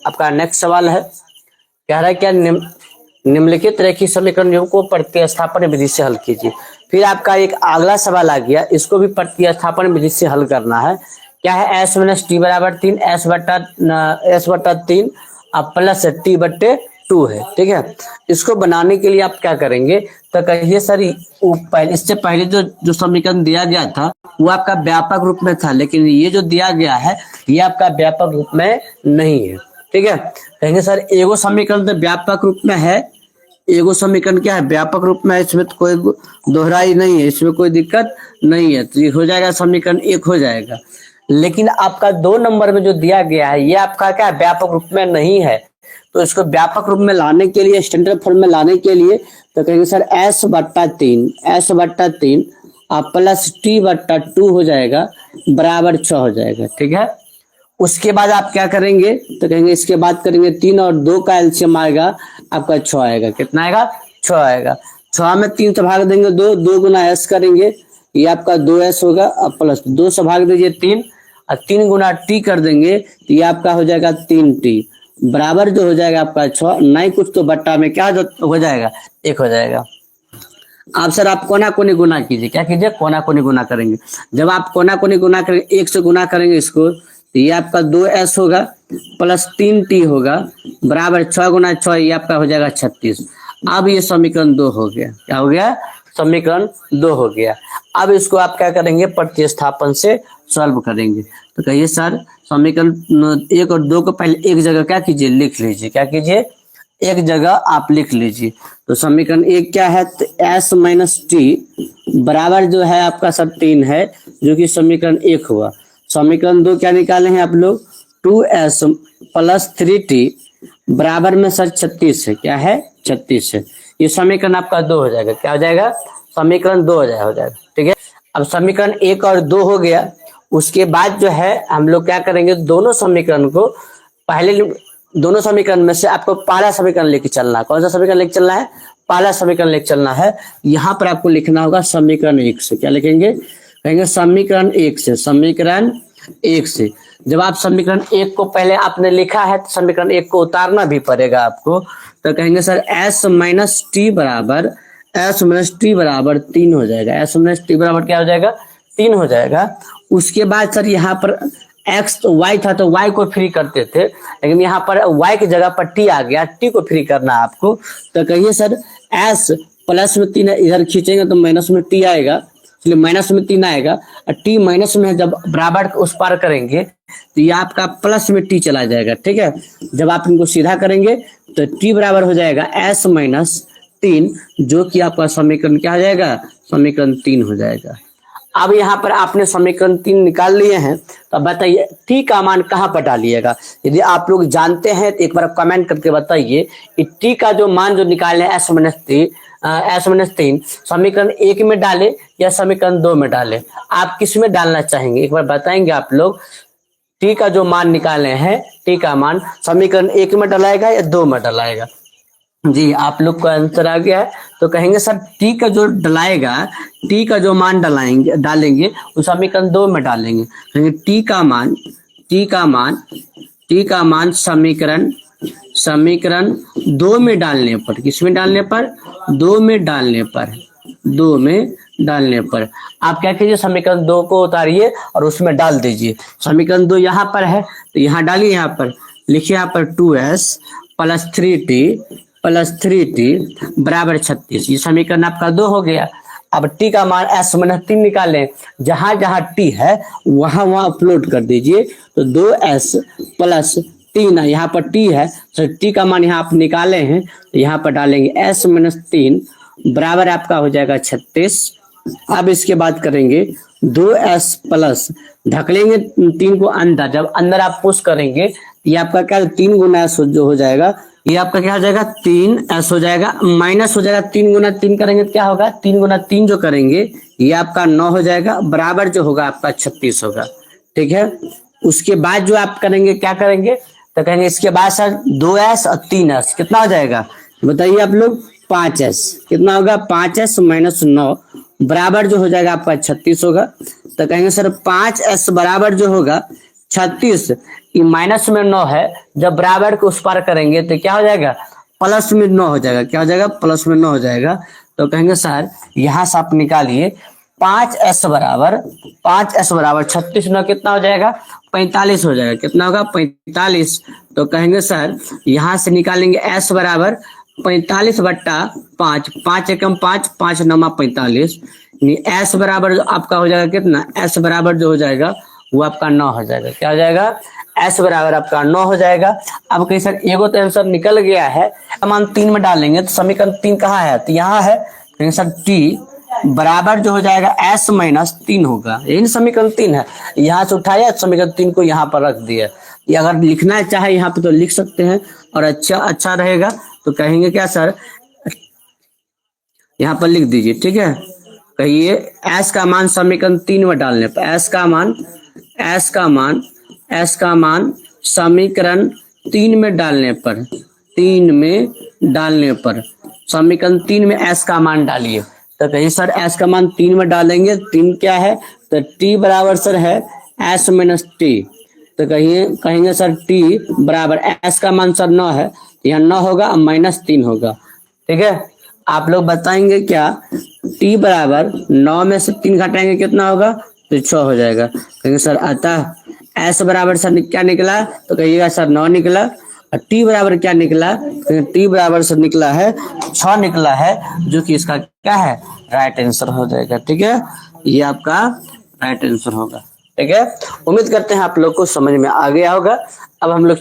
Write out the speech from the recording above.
आपका नेक्स्ट सवाल है, कह रहा है क्या निम्नलिखित रेखीय समीकरणों को प्रतिस्थापन विधि से हल कीजिए। फिर आपका एक अगला सवाल आ गया, इसको भी प्रतिस्थापन विधि से हल करना है। क्या है, एस माइनस टी बराबर 3 एस बट्टा 3 प्लस टी बट्टे 2 है। ठीक है, इसको बनाने के लिए आप क्या करेंगे, तो कहिए सर इससे पहले जो समीकरण दिया गया था वो आपका व्यापक रूप में था, लेकिन ये जो दिया गया है ये आपका व्यापक रूप में नहीं है। ठीक है, कहेंगे सर एगो समीकरण तो व्यापक रूप में है, एगो समीकरण क्या है, व्यापक रूप में है, इसमें तो कोई दोहराई नहीं है, इसमें कोई दिक्कत नहीं है, तो ये हो जाएगा समीकरण 1 हो जाएगा। लेकिन आपका 2 नंबर में जो दिया गया है ये आपका क्या व्यापक रूप में नहीं है, तो इसको व्यापक रूप में लाने के लिए, स्टैंडर्ड फॉर्म में लाने के लिए तो कहेंगे सर एस बट्टा 3 प्लस टी बट्टा 2 हो जाएगा बराबर 6 हो जाएगा। ठीक है, उसके बाद आप क्या करेंगे, तो कहेंगे इसके बाद करेंगे 3 और 2 का एलसीएम आएगा आपका 6 आएगा। कितना आएगा, 6 आएगा। 6 में 3 से भाग देंगे 2 गुना एस करेंगे, ये आपका 2s होगा, अब प्लस 2 से भाग दीजिए 3 और 3 गुना टी कर देंगे तो ये आपका हो जाएगा 3t बराबर जो हो जाएगा आपका 6, नहीं कुछ तो बट्टा में क्या हो जाएगा 1 हो जाएगा। अब सर आप कोना कोनी गुना कीजिए, क्या कीजिए, कोना कोनी गुना करेंगे। जब आप कोना कोनी गुना करेंगे, 1 से गुना करेंगे इसको, तो ये आपका 2s होगा प्लस 3t होगा बराबर 6 गुना 6, ये आपका हो जाएगा 36। अब ये समीकरण 2 हो गया। क्या हो गया, समीकरण 2 हो गया। अब इसको आप क्या करेंगे, प्रतिस्थापन से सॉल्व करेंगे। तो कहिए सर समीकरण 1 और 2 को पहले एक जगह क्या कीजिए, लिख लीजिए। क्या कीजिए, एक जगह आप लिख लीजिए। तो समीकरण 1 क्या है, तो एस माइनस टी बराबर जो है आपका सर 3 है, जो कि समीकरण 1 हुआ। समीकरण 2 क्या निकाले हैं आप लोग, 2s प्लस 3t बराबर में सर 36 है। क्या है, 36 है। ये समीकरण आपका 2 हो जाएगा। क्या हो जाएगा, समीकरण 2 हो जाएगा। ठीक है, अब समीकरण 1 और 2 हो गया। उसके बाद जो है हम लोग क्या करेंगे, दोनों समीकरण को पहले, दोनों समीकरण में से आपको पहला समीकरण लेके चलना है। कौन सा समीकरण लेके चलना है, पहला समीकरण लेके चलना है। यहाँ पर आपको लिखना होगा समीकरण 1 से। क्या लिखेंगे, कहेंगे समीकरण 1 से, समीकरण 1 से। जब आप समीकरण 1 को पहले आपने लिखा है तो समीकरण 1 को उतारना भी पड़ेगा आपको। तो कहेंगे सर एस माइनस टी बराबर 3 हो जाएगा। एस माइनस टी बराबर क्या हो जाएगा, 3 हो जाएगा। उसके बाद सर यहाँ पर x तो y था तो y को फ्री करते थे, लेकिन यहाँ पर y की जगह पर t आ गया, t को फ्री करना है आपको। तो कहिए सर s प्लस में 3 इधर खींचेंगे तो माइनस में t आएगा, इसलिए माइनस में 3 आएगा, और t माइनस में जब बराबर उस पार करेंगे तो ये आपका प्लस में t चला जाएगा। ठीक है, जब आप इनको सीधा करेंगे तो t बराबर हो जाएगा s माइनस 3, जो कि आपका समीकरण क्या हो जाएगा, समीकरण 3 हो जाएगा। अब यहाँ पर आपने समीकरण 3 निकाल लिए हैं, तो बताइए टी का मान कहाँ पर डालिएगा। यदि आप लोग जानते हैं तो एक बार कमेंट करके बताइए कि टी का जो मान जो निकाले एस माइनस 3 समीकरण 1 में डाले या समीकरण 2 में डाले, आप किस में डालना चाहेंगे, एक बार बताएंगे आप लोग। टी का जो मान निकाले हैं, टी का मान समीकरण 1 में डलाएगा या 2 में डलाएगा। जी आप लोग का आंसर आ गया है, तो कहेंगे सर टी का जो डलाएगा, टी का जो मान डालेंगे उस समीकरण 2 में डालेंगे। कहेंगे टी का मान समीकरण 2 में डालने पर, किस में डालने पर, 2 में डालने पर आप क्या कीजिए, समीकरण 2 को उतारिए और उसमें डाल दीजिए। समीकरण 2 यहाँ पर है तो यहाँ डालिए, यहाँ पर लिखिए, यहाँ पर 2s प्लस 3t बराबर 36। ये समीकरण आपका 2 हो गया। अब t का मान s माइनस 3 निकालें, जहां जहां t है वहां अपलोड कर दीजिए। तो 2s प्लस 3, यहाँ पर t है तो t का मान यहाँ आप निकाले हैं तो यहाँ पर डालेंगे s माइनस 3 बराबर आपका हो जाएगा 36। अब इसके बाद करेंगे 2s प्लस, ढकलेंगे 3 को अंदर, जब अंदर आप पुश करेंगे ये आपका क्या 3 गुना s जो हो जाएगा, ये आपका क्या हो जाएगा 3s हो जाएगा, माइनस हो जाएगा 3 गुना 3 करेंगे तो क्या होगा, 3 गुना 3 जो करेंगे ये आपका 9 हो जाएगा, बराबर जो होगा आपका 36 होगा। ठीक है, उसके बाद जो आप करेंगे क्या करेंगे, तो कहेंगे इसके बाद सर 2s और 3s कितना हो जाएगा बताइए आप लोग, 5s कितना होगा, 5s माइनस 9 बराबर जो हो जाएगा आपका 36 होगा। तो कहेंगे सर 5s बराबर जो होगा 36, ये माइनस में 9 है, जब बराबर को उस पार करेंगे तो क्या हो जाएगा, प्लस में 9 हो जाएगा। क्या हो जाएगा, प्लस में 9 हो जाएगा। तो कहेंगे सर यहां से आप निकालिए 5s बराबर 36 9 कितना हो जाएगा, 45 हो जाएगा। कितना होगा, 45। तो कहेंगे सर यहां से निकालेंगे s बराबर 45 बट्टा 5, 5 एकम 5, 5 नमा 45। s बराबर आपका हो जाएगा कितना, s बराबर जो हो जाएगा वो आपका 9 हो जाएगा। क्या हो जाएगा, s बराबर आपका 9 हो जाएगा। अब कहीं सर एगो तो आंसर निकल गया है, मान 3 में डालेंगे तो समीकरण 3 कहाँ है, तो यहाँ है। कहीं सर t बराबर जो हो जाएगा s माइनस 3 होगा, यही समीकरण 3 है। यहाँ से उठाया समीकरण 3 को यहाँ पर रख दिया। ये अगर लिखना चाहे यहाँ पे तो लिख सकते हैं और अच्छा रहेगा। तो कहेंगे क्या सर, यहाँ पर लिख दीजिए, ठीक है। कहिए s का मान समीकरण 3 में डालने पर, s का मान समीकरण 3 में डालने पर, समीकरण 3 में s का मान डालिए। तो कहिए सर s का मान 3 में डालेंगे, 3 क्या है, तो t बराबर सर है s माइनस टी। तो कहेंगे सर t बराबर s का मान सर 9 है, यहाँ 9 होगा माइनस 3 होगा, ठीक है। आप लोग बताएंगे क्या, t बराबर 9 में से 3 घटाएंगे कितना होगा, तो 6 हो जाएगा। कहेंगे सर अतः s बराबर सर क्या निकला, तो कहिएगा सर 9 निकला। और t बराबर क्या निकला, तो t बराबर सर निकला है 6 निकला है, जो कि इसका क्या है, राइट आंसर हो जाएगा, ठीक है। ये आपका राइट आंसर होगा, ठीक है। उम्मीद करते हैं आप लोग को समझ में आ गया होगा। अब हम लोग